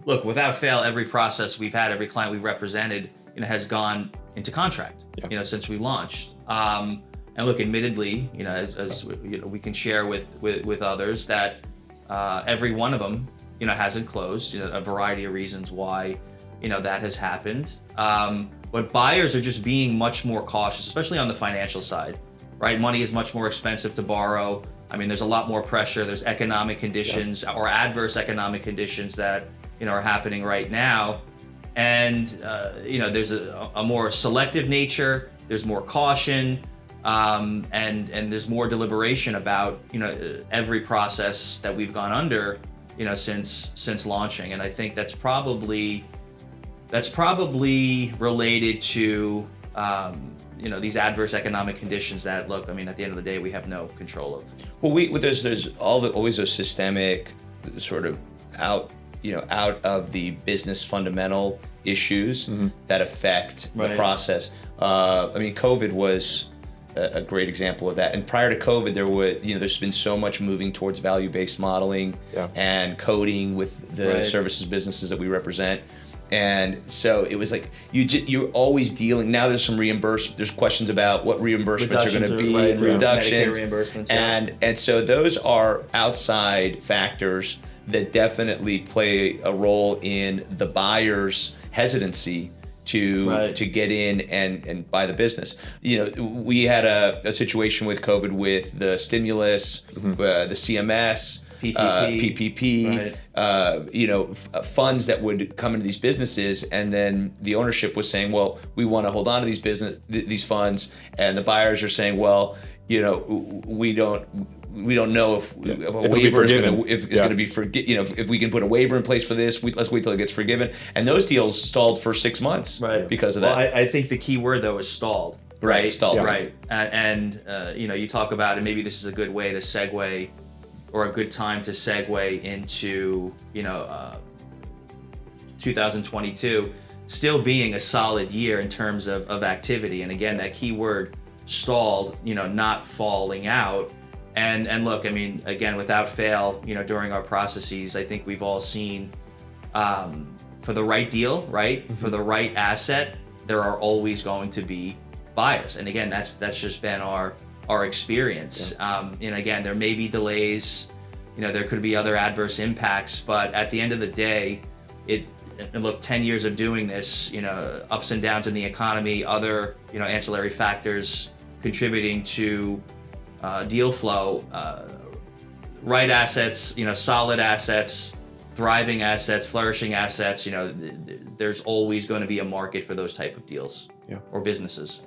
look, without fail, every process we've had, every client we've represented, has gone into contract, since we launched. And look, admittedly, as we can share with others that every one of them, hasn't closed. A variety of reasons why, that has happened. But buyers are just being much more cautious, especially on the financial side, right? Money is much more expensive to borrow. I mean, there's a lot more pressure. There's economic conditions or adverse economic conditions that, are happening right now. And, there's a more selective nature. There's more caution. And there's more deliberation about, every process that we've gone under, since launching. And I think that's probably related to, these adverse economic conditions that, look, I mean, at the end of the day, we have no control of. Well, there's always those systemic sort of out of the business fundamental issues that affect the process. I mean, COVID was a great example of that. And prior to COVID, there's been so much moving towards value-based modeling and coding with the services businesses that we represent. And so it was like you're always dealing. Now there's some there's questions about what reimbursements are going to be and reductions. And so those are outside factors that definitely play a role in the buyer's hesitancy to get in and buy the business. We had a situation with COVID with the stimulus, the CMS, PPP, funds that would come into these businesses, and then the ownership was saying, well, we want to hold on to these funds, and the buyers are saying, well, we don't know if a waiver is going to be if we can put a waiver in place for this. Let's wait till it gets forgiven. And those deals stalled for 6 months because of that. Well, I think the key word though is stalled. Right, stalled. Yeah. Right, and you talk about, and maybe this is a good way to segue, or a good time to segue into 2022 still being a solid year in terms of activity. And again, that key word stalled, not falling out. And look, I mean, again, without fail, during our processes, I think we've all seen, for the right deal, right, for the right asset, there are always going to be buyers. And again, that's just been our experience. And again, there may be delays, there could be other adverse impacts, but at the end of the day, and look, 10 years of doing this, ups and downs in the economy, other, ancillary factors contributing to deal flow, right assets, solid assets, thriving assets, flourishing assets, there's always going to be a market for those type of deals or businesses.